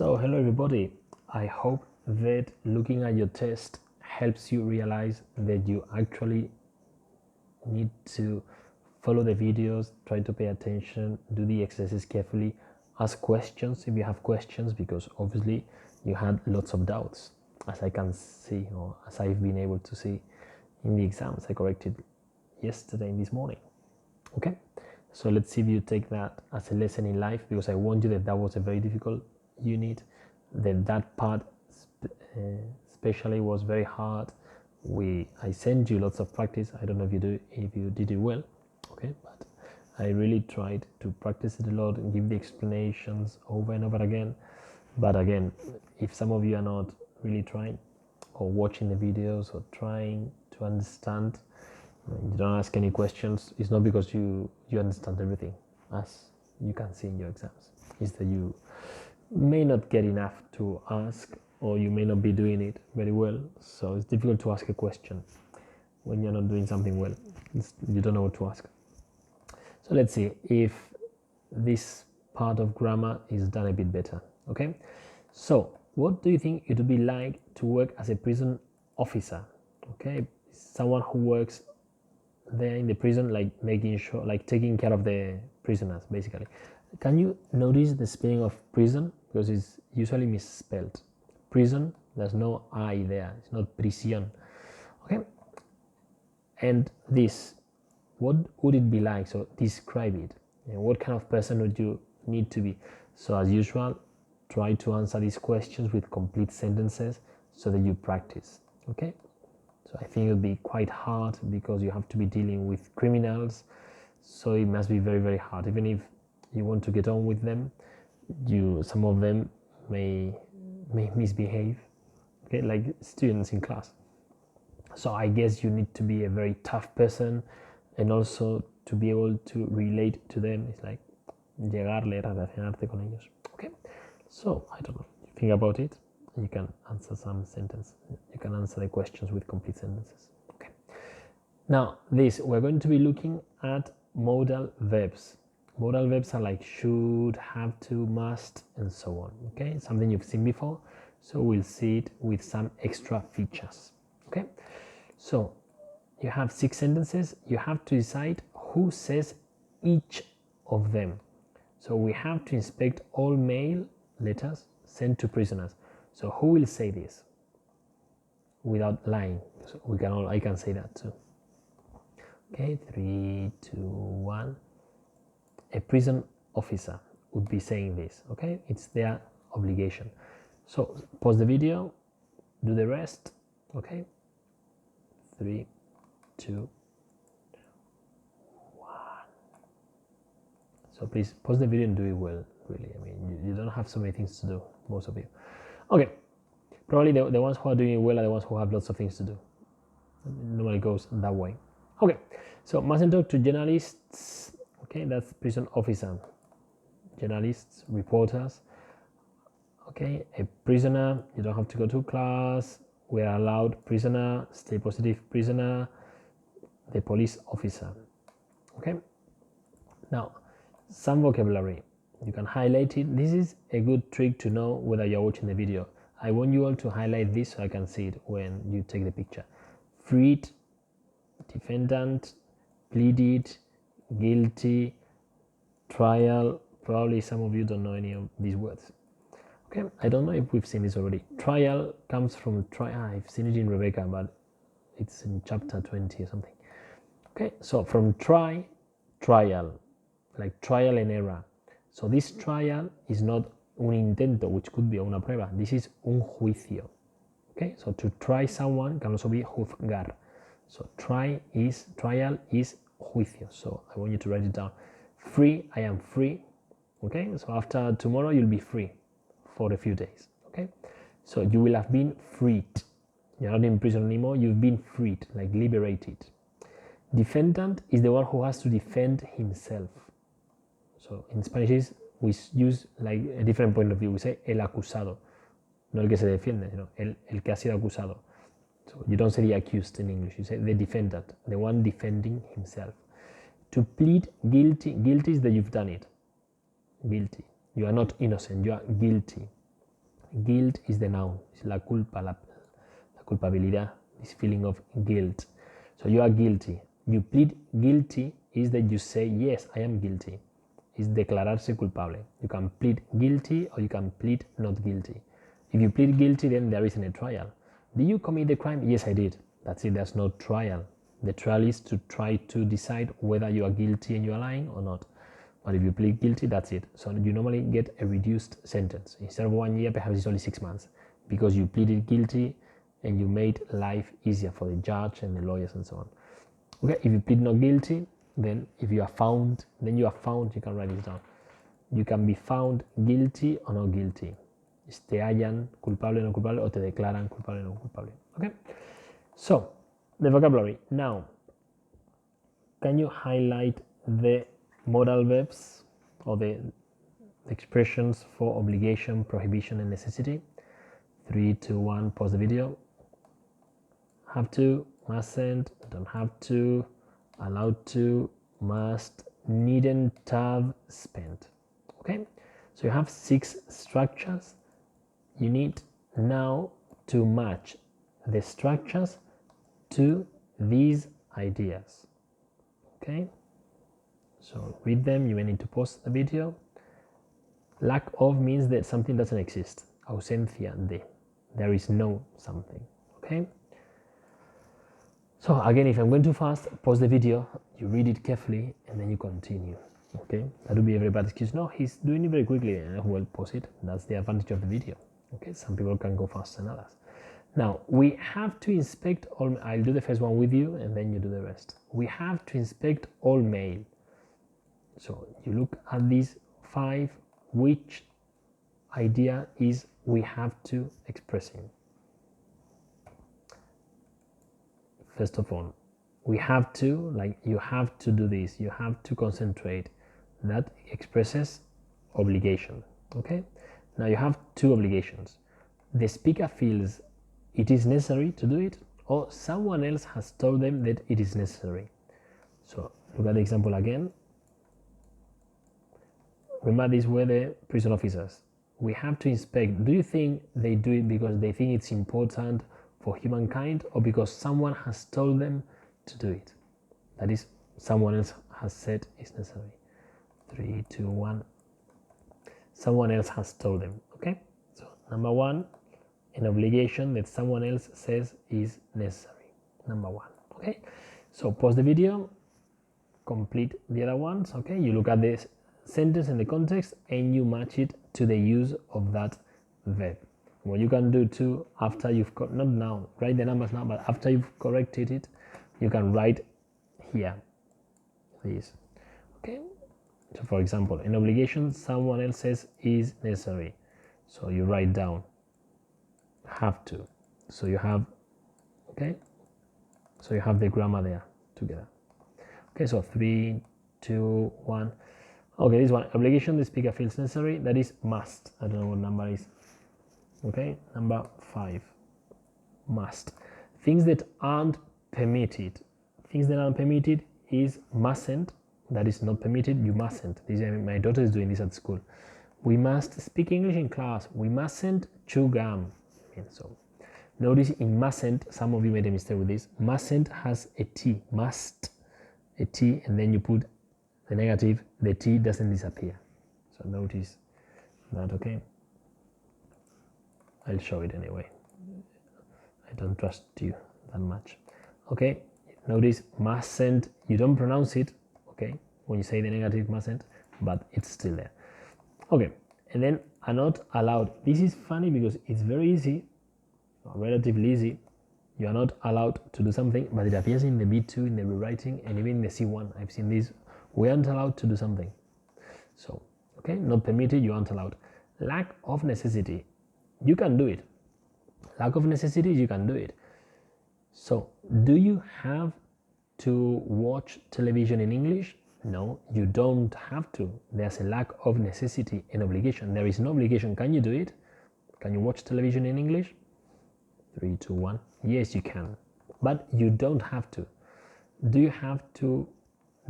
So hello everybody, I hope that looking at your test helps you realize that you actually need to follow the videos, try to pay attention, do the exercises carefully, ask questions if you have questions, because obviously you had lots of doubts, as I can see, or as I've been able to see in the exams I corrected yesterday and this morning. Okay, so let's see if you take that as a lesson in life, because I warned you that that was a very difficult unit, that part especially was very hard. I sent you lots of practice. I don't know if you did it well, okay, but I really tried to practice it a lot and give the explanations over and over again. But again, if some of you are not really trying or watching the videos or trying to understand, you don't ask any questions, it's not because you understand everything, as you can see in your exams. It's that you may not get enough to ask, or you may not be doing it very well. So it's difficult to ask a question when you're not doing something well. You don't know what to ask. So let's see if this part of grammar is done a bit better. Okay, so what do you think it would be like to work as a prison officer? Okay, someone who works there in the prison, like making sure, like taking care of the prisoners, basically. Can you notice the spelling of prison? Because it's usually misspelled. Prison, there's no I there, it's not prisión. Okay, and this, what would it be like? So describe it. And what kind of person would you need to be? So as usual, try to answer these questions with complete sentences so that you practice. Okay, so I think it'll be quite hard because you have to be dealing with criminals, so it must be very, very hard. Even if you want to get on with them, some of them may misbehave, okay, like students in class. So I guess you need to be a very tough person, and also to be able to relate to them. It's like llegarle, relacionarte con ellos. Okay, so I don't know, think about it. You can answer some sentence. You can answer the questions with complete sentences. Okay. Now we're going to be looking at modal verbs. Modal verbs are like should, have to, must, and so on. Okay, something you've seen before. So we'll see it with some extra features. Okay, so you have 6 sentences. You have to decide who says each of them. So we have to inspect all mail letters sent to prisoners. So who will say this without lying? So I can say that too. Okay, 3, 2, 1. A prison officer would be saying this. Okay, it's their obligation. So pause the video, do the rest. Okay, 3, 2, 1. So please pause the video and do it well. Really, I mean, you don't have so many things to do, most of you. Okay, probably the ones who are doing it well are the ones who have lots of things to do. Normally goes that way. Okay, so mustn't talk to journalists. Okay, that's prison officer. Journalists, reporters. Okay, a prisoner, you don't have to go to class. We are allowed prisoner, stay positive prisoner, the police officer. Okay, now some vocabulary. You can highlight it. This is a good trick to know whether you're watching the video. I want you all to highlight this so I can see it when you take the picture. Freed, defendant, pleaded, guilty, trial. Probably some of you don't know any of these words. Okay, I don't know if we've seen this already. Trial comes from I've seen it in Rebecca, but it's in chapter 20 or something. Okay, so from trial, like trial and error. So this trial is not un intento, which could be una prueba. This is un juicio. Okay, so to try someone can also be juzgar. So trial is juicio. So I want you to write it down. Free, I am free. Okay, so after tomorrow you'll be free for a few days. Okay, so you will have been freed. You're not in prison anymore, you've been freed, like liberated. Defendant is the one who has to defend himself. So in Spanish we use like a different point of view. We say el acusado, no el que se defiende, sino el que ha sido acusado. So you don't say the accused in English, you say the defendant, the one defending himself. To plead guilty, guilty is that you've done it. Guilty. You are not innocent, you are guilty. Guilt is the noun. It's la culpa, la culpabilidad, this feeling of guilt. So you are guilty. You plead guilty is that you say, yes, I am guilty. It's declararse culpable. You can plead guilty or you can plead not guilty. If you plead guilty, then there isn't a trial. Did you commit the crime? Yes, I did. That's it. There's no trial. The trial is to try to decide whether you are guilty and you are lying or not. But if you plead guilty, that's it. So you normally get a reduced sentence. Instead of 1 year, perhaps it's only 6 months because you pleaded guilty and you made life easier for the judge and the lawyers and so on. Okay, if you plead not guilty, then if you are found, then you are found, you can write this down. You can be found guilty or not guilty. Te hallan culpable o no culpable, o te declaran culpable o no culpable. Okay, so the vocabulary. Now, can you highlight the modal verbs or the expressions for obligation, prohibition, and necessity? 3, 2, 1, pause the video. Have to, mustn't, don't have to, allowed to, must, needn't have, spent. Okay, so you have 6 structures. You need now to match the structures to these ideas. Okay, so read them. You may need to pause the video. Lack of means that something doesn't exist. Ausencia de, there is no something. Okay, so again, if I'm going too fast, pause the video, you read it carefully, and then you continue. Okay, that will be everybody's excuse. No, he's doing it very quickly. Well, pause it. That's the advantage of the video. Okay, some people can go faster than others. Now, we have to inspect all, I'll do the first one with you and then you do the rest. We have to inspect all mail. So you look at these 5, which idea is we have to expressing. First of all, we have to, like you have to do this, you have to concentrate. That expresses obligation. Okay, now you have 2 obligations. The speaker feels it is necessary to do it, or someone else has told them that it is necessary. So look at the example again. Remember, these were the prison officers. We have to inspect. Do you think they do it because they think it's important for humankind, or because someone has told them to do it? That is, someone else has said it's necessary. 3, 2, 1. Someone else has told them. Okay, so number 1, an obligation that someone else says is necessary. Number 1. Okay, so pause the video, complete the other ones. Okay, you look at this sentence and the context and you match it to the use of that verb. What you can do too, after you've not now write the numbers now, but after you've corrected it, you can write here this. Okay, so for example, an obligation someone else says is necessary, so you write down have to. So you have, okay, so you have the grammar there together. Okay, so 3, 2, 1. Okay, this one, obligation the speaker feels necessary, that is must. I don't know what number is. Okay, number 5, must. Things that aren't permitted. Things that aren't permitted is mustn't. That is not permitted, you mustn't. My daughter is doing this at school. We must speak English in class. We mustn't chew gum. So notice in mustn't, some of you made a mistake with this. Mustn't has a T, must, a T, and then you put the negative, the T doesn't disappear. So notice that, okay? I'll show it anyway. I don't trust you that much. Okay, notice mustn't, you don't pronounce it, okay, when you say the negative mustn't, but it's still there. Okay, and then are not allowed. This is funny because it's very easy, relatively easy. You are not allowed to do something, but it appears in the B2, in the rewriting, and even in the C1. I've seen this. We aren't allowed to do something. So, okay, not permitted, you aren't allowed. Lack of necessity. You can do it. Lack of necessity, you can do it. So, do you have to watch television in English? No, you don't have to. There's a lack of necessity and obligation. There is no obligation. Can you do it? Can you watch television in English? 3, 2, 1. Yes, you can. But you don't have to. Do you have to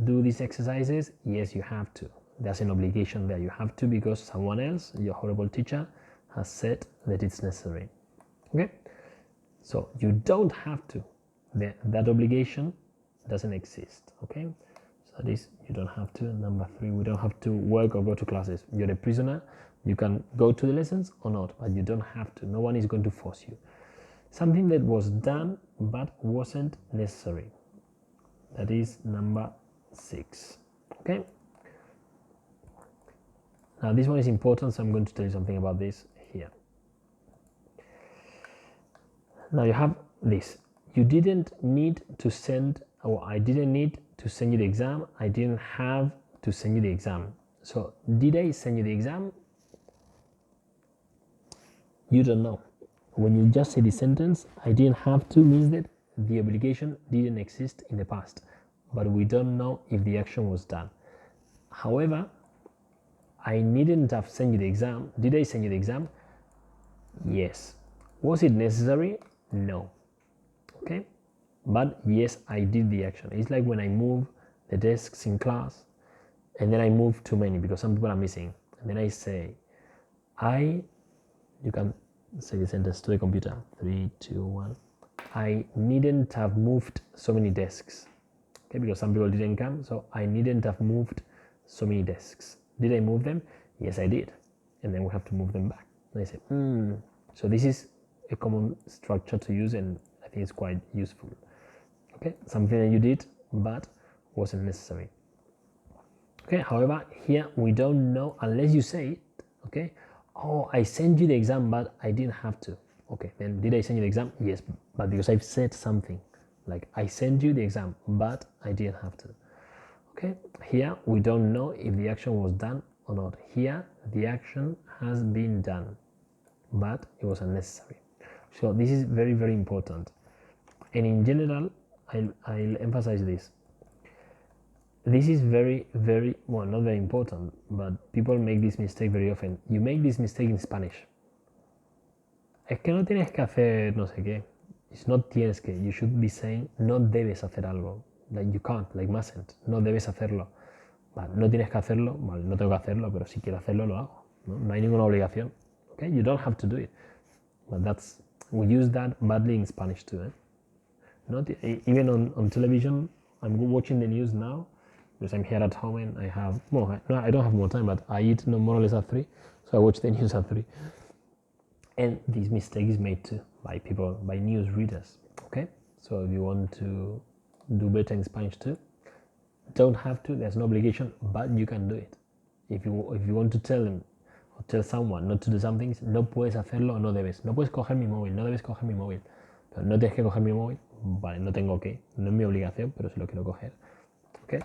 do these exercises? Yes, you have to. There's an obligation there. You have to because someone else, your horrible teacher, has said that it's necessary. Okay, so you don't have to. That obligation doesn't exist. Okay, so that is, you don't have to. Number 3, we don't have to work or go to classes. You're a prisoner. You can go to the lessons or not, but you don't have to. No one is going to force you. Something that was done but wasn't necessary. That is number 6. Okay. Now this one is important, so I'm going to tell you something about this here. Now you have this. You didn't need to send, or I didn't need to send you the exam. I didn't have to send you the exam. So did I send you the exam? You don't know. When you just say the sentence, I didn't have to, means that the obligation didn't exist in the past, but we don't know if the action was done. However, I needn't have sent you the exam. Did I send you the exam? Yes. Was it necessary? No. Okay. But yes, I did the action. It's like when I move the desks in class and then I move too many because some people are missing. And then I say, you can say the sentence to the computer. 3, 2, 1. I needn't have moved so many desks. Okay, because some people didn't come, so I needn't have moved so many desks. Did I move them? Yes, I did. And then we have to move them back. And I say, So this is a common structure to use, and I think it's quite useful. Okay, something that you did but wasn't necessary. Okay, however, here we don't know unless you say it. Okay, oh, I sent you the exam but I didn't have to. Okay, then did I send you the exam? Yes, but because I've said something like I sent you the exam but I didn't have to. Okay, here we don't know if the action was done or not. Here the action has been done but it was unnecessary. So this is very, very important, and in general I'll emphasize this. This is very, very, well, not very important, but people make this mistake very often. You make this mistake in Spanish. Es que no tienes que hacer no sé qué. It's not tienes que. You should be saying no debes hacer algo. Like you can't, like mustn't. No debes hacerlo. Vale, no tienes que hacerlo. Vale, no tengo que hacerlo, pero si quiero hacerlo, lo hago. No hay ninguna obligación. Okay, you don't have to do it. But we use that badly in Spanish too. Not even on television. I'm watching the news now because I'm here at home and I have I don't have more time, but I eat more or less at 3, so I watch the news at 3. And this mistake is made too by people, by news readers. Okay, so if you want to do better in Spanish too, don't have to. There's no obligation, but you can do it. If you want to tell them or tell someone not to do something, no puedes hacerlo, no debes. No puedes coger mi móvil, no debes coger mi móvil. Pero no tienes que coger mi móvil. Vale, no tengo que. No es mi obligación, pero si lo quiero coger. Okay.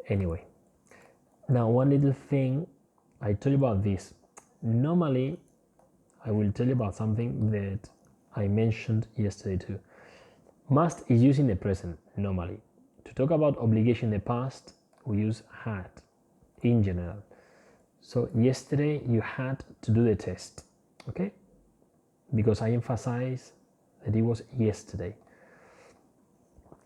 Anyway, now one little thing I told you about this. Normally, I will tell you about something that I mentioned yesterday too. Must is used in the present normally. To talk about obligation in the past, we use had in general. So yesterday you had to do the test, okay? Because I emphasize that it was yesterday.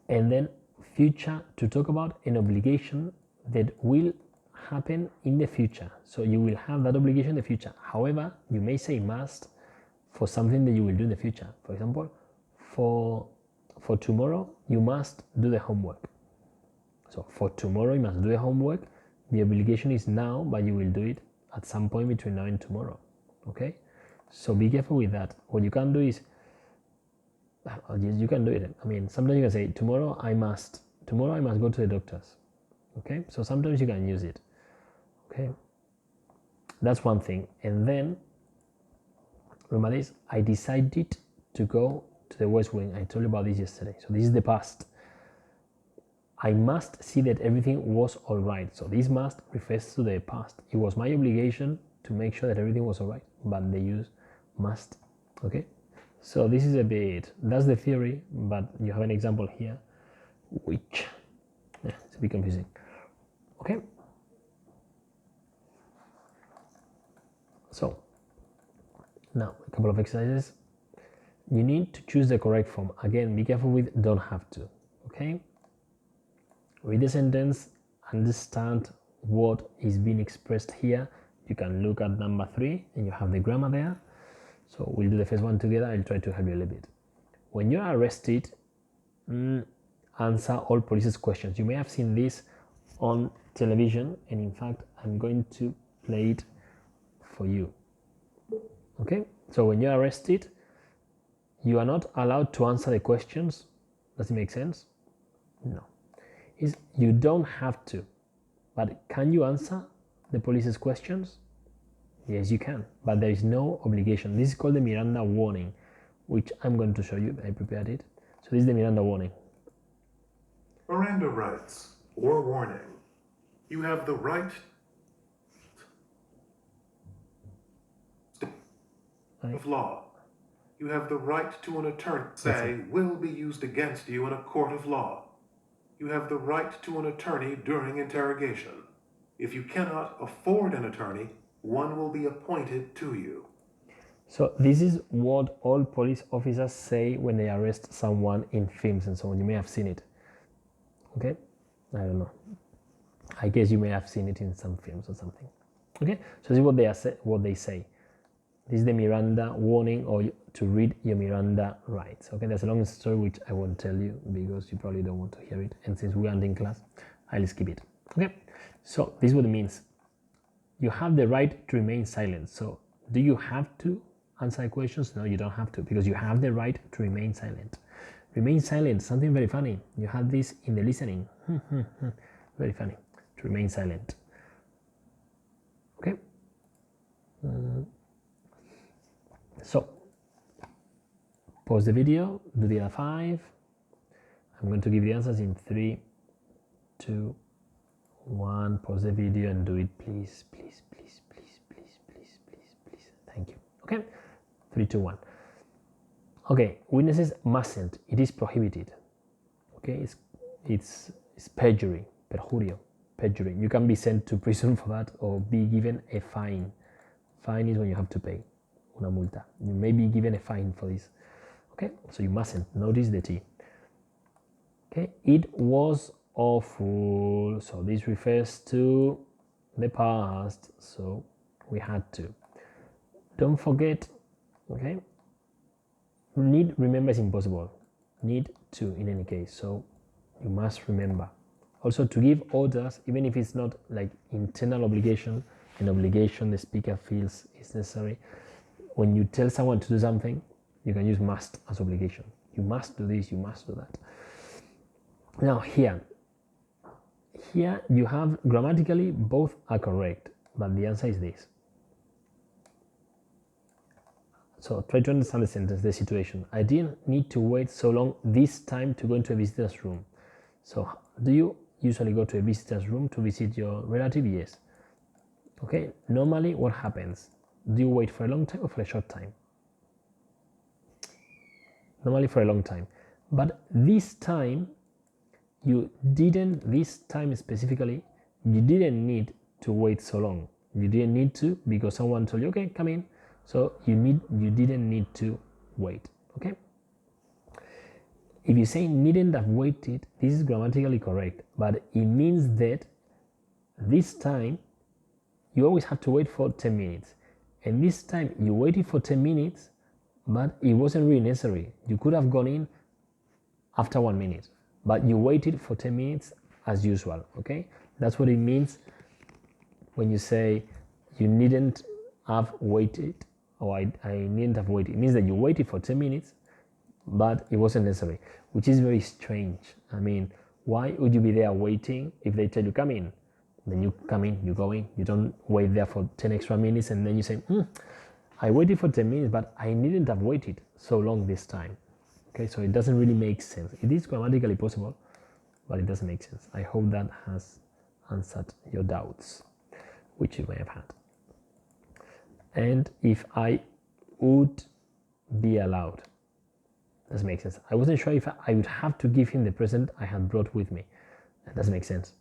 And then future, to talk about an obligation that will happen in the future. So you will have that obligation in the future. However, you may say must for something that you will do in the future. For example, for tomorrow, you must do the homework. So for tomorrow, you must do the homework. The obligation is now, but you will do it at some point between now and tomorrow. Okay? So be careful with that. What you can do is, you can do it. I mean, sometimes you can say, tomorrow I must go to the doctor's. Okay? So sometimes you can use it. Okay? That's one thing. And then, remember this, I decided to go to the West Wing. I told you about this yesterday. So this is the past. I must see that everything was all right. So this must refers to the past. It was my obligation to make sure that everything was all right, but they use must. Okay? So this is that's the theory, but you have an example here, which, it's a bit confusing. Okay? So, now a couple of exercises. You need to choose the correct form. Again, be careful with don't have to. Okay? Read the sentence, understand what is being expressed here. you can look at number 3 and you have the grammar there. So we'll do the first one together. I'll try to help you a little bit. When you're arrested, answer all police's questions. You may have seen this on television, and in fact I'm going to play it for you. Okay, so when you're arrested, you are not allowed to answer the questions. Does it make sense? No. You don't have to, but can you answer the police's questions? Yes, you can, but there is no obligation. This is called the Miranda warning, which I'm going to show you. I prepared it. So this is the Miranda warning. Miranda rights or warning. You have the right of law. You have the right to an attorney. Say will be used against you in a court of law. You have the right to an attorney during interrogation. If you cannot afford an attorney, one will be appointed to you. So this is what all police officers say when they arrest someone in films and so on. You may have seen it. Okay? I don't know. I guess you may have seen it in some films or something. Okay? So this is what they say. This is the Miranda warning, or to read your Miranda rights. Okay, there's a long story which I won't tell you because you probably don't want to hear it. And since we aren't in class, I'll skip it. Okay, so this is what it means. You have the right to remain silent. So do you have to answer questions? No, you don't have to, because you have the right to remain silent. Remain silent, something very funny. You have this in the listening. Very funny. To remain silent. Okay. So, pause the video, do the other 5. I'm going to give the answers in 3, 2, 1. Pause the video and do it, please, please, please, please, please, please, please, please. Thank you. Okay, 3, 2, 1. Okay, witnesses mustn't. It is prohibited. Okay, it's perjury, perjurio, perjury. You can be sent to prison for that or be given a fine. Fine is when you have to pay. Una multa. You may be given a fine for this. Okay, so you mustn't. Notice the T. Okay, it was awful. So this refers to the past. So we had to. Don't forget. Okay. Need, remember is impossible. Need to in any case. So you must remember. Also to give orders, even if it's not like internal obligation, an obligation the speaker feels is necessary. When you tell someone to do something, you can use must as obligation. You must do this, you must do that. Now here you have grammatically both are correct, but the answer is this. So try to understand the sentence, the situation. I didn't need to wait so long this time to go into a visitor's room. So do you usually go to a visitor's room to visit your relative? Yes. Okay, normally what happens? Do you wait for a long time or for a short time? Normally for a long time. But this time, this time specifically, you didn't need to wait so long. You didn't need to because someone told you, okay, come in. So you didn't need to wait, okay? If you say needn't have waited, this is grammatically correct, but it means that this time you always have to wait for 10 minutes. And this time you waited for 10 minutes, but it wasn't really necessary. You could have gone in after 1 minute, but you waited for 10 minutes as usual, okay? That's what it means when you say you needn't have waited, or I needn't have waited. It means that you waited for 10 minutes, but it wasn't necessary, which is very strange. I mean, why would you be there waiting if they tell you come in? Then you come in, you go in, you don't wait there for 10 extra minutes and then you say, I waited for 10 minutes, but I needn't have waited so long this time. Okay, so it doesn't really make sense. It is grammatically possible, but it doesn't make sense. I hope that has answered your doubts, which you may have had. And if I would be allowed, doesn't make sense. I wasn't sure if I would have to give him the present I had brought with me. That doesn't make sense.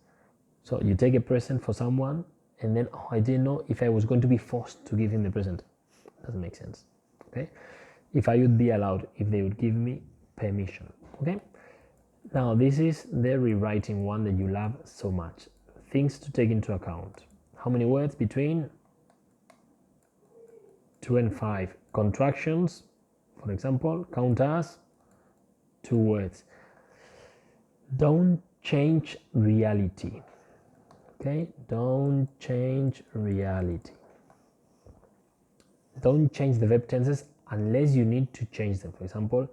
So you take a present for someone and then, I didn't know if I was going to be forced to give him the present. Doesn't make sense. Okay. If I would be allowed, if they would give me permission. Okay. Now this is the rewriting one that you love so much. Things to take into account. How many words between 2 and 5 contractions, for example, count as 2 words. Don't change reality. Okay, don't change reality. Don't change the verb tenses unless you need to change them. For example,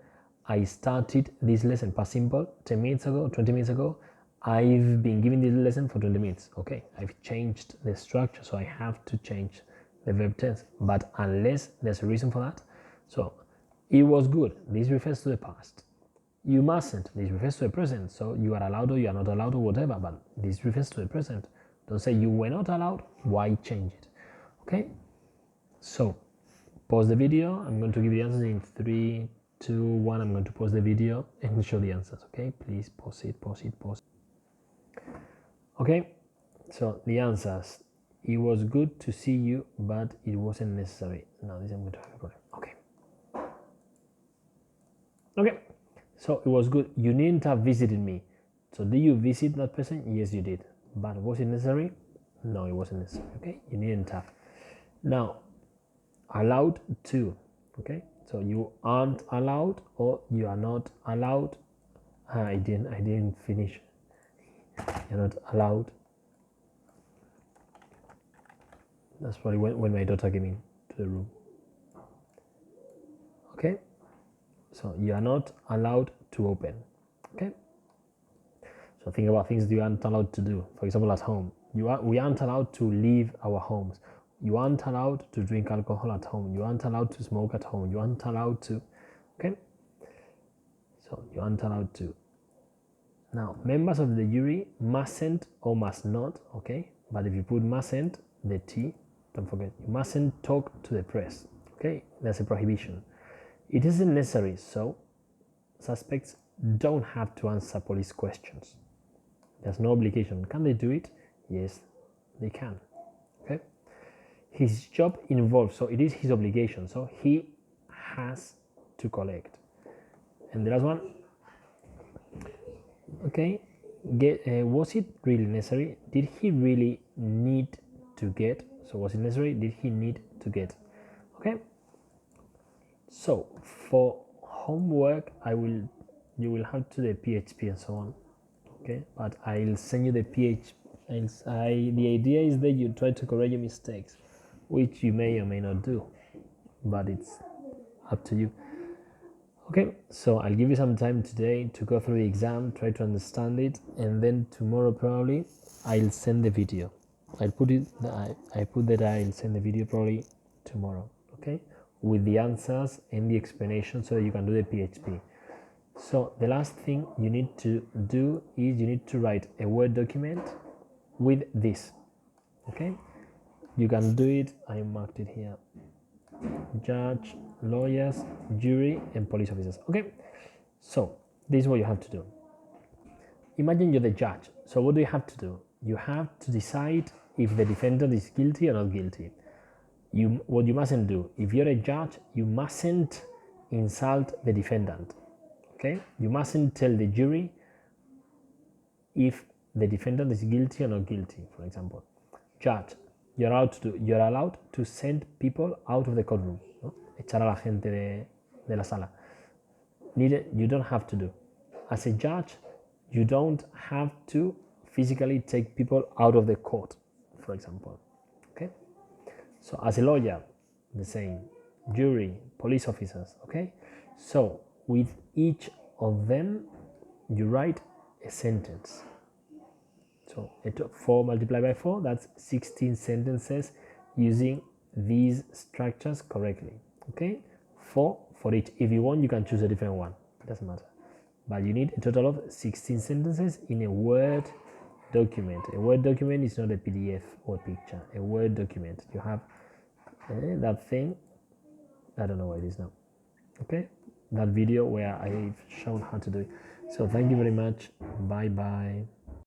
I started this lesson past simple 10 minutes ago, 20 minutes ago. I've been giving this lesson for 20 minutes. Okay, I've changed the structure, so I have to change the verb tense. But unless there's a reason for that, so it was good. This refers to the past. You mustn't. This refers to the present. So you are allowed or you are not allowed or whatever, but this refers to the present. Don't say you were not allowed. Why change it? Okay, so pause the video. I'm going to give the answers in 3, 2, 1. I'm going to pause the video and show the answers. Okay, please pause it, pause it, pause it. Okay, so the answers. It was good to see you, but it wasn't necessary. Now this I'm going to have a problem. Okay. Okay, so it was good. You needn't have visited me. So did you visit that person? Yes, you did. But was it necessary? No, it wasn't necessary. Okay, you needn't have. Now, allowed to. Okay, so you aren't allowed or you are not allowed. I didn't finish. You're not allowed. That's probably when my daughter came into the room. Okay, so you are not allowed to open. Okay, so think about things you aren't allowed to do. For example, at home, we aren't allowed to leave our homes. You aren't allowed to drink alcohol at home. You aren't allowed to smoke at home. You aren't allowed to. Okay, so you aren't allowed to. Now, members of the jury mustn't or must not. Okay, but if you put mustn't, the T, don't forget, you mustn't talk to the press. Okay, that's a prohibition. It isn't necessary, so suspects don't have to answer police questions. There's no obligation. Can they do it? Yes, they can. Okay. His job involves, so it is his obligation, so he has to collect. And the last one, okay, was it really necessary? Did he really need to get? So was it necessary? Did he need to get? Okay. So for homework, you will have to do the PHP and so on. Okay, but I'll send you the PHP. The idea is that you try to correct your mistakes, which you may or may not do, but it's up to you. Okay, so I'll give you some time today to go through the exam, try to understand it, and then tomorrow probably I'll send the video. I put that I'll send the video probably tomorrow. Okay, with the answers and the explanation so that you can do the PHP. So the last thing you need to do is you need to write a Word document with this. Okay, you can do it. I marked it here. Judge, lawyers, jury, and police officers. Okay, so this is what you have to do. Imagine you're the judge. So what do you have to do? You have to decide if the defendant is guilty or not guilty. What you mustn't do, if you're a judge, you mustn't insult the defendant. Okay, you mustn't tell the jury if the defendant is guilty or not guilty. For example, judge, you're allowed to send people out of the courtroom, ¿no? Echar a la gente de la sala. You don't have to do. As a judge, you don't have to physically take people out of the court, for example. Okay, so as a lawyer, the same. Jury, police officers. Okay, so with each of them, you write a sentence. So 4 multiplied by 4, that's 16 sentences using these structures correctly. Okay, 4 for each. If you want, you can choose a different one. It doesn't matter. But you need a total of 16 sentences in a Word document. A Word document is not a PDF or a picture. A Word document. You have that thing. I don't know where it is now. Okay, that video where I've shown how to do it. So thank you very much. Bye bye.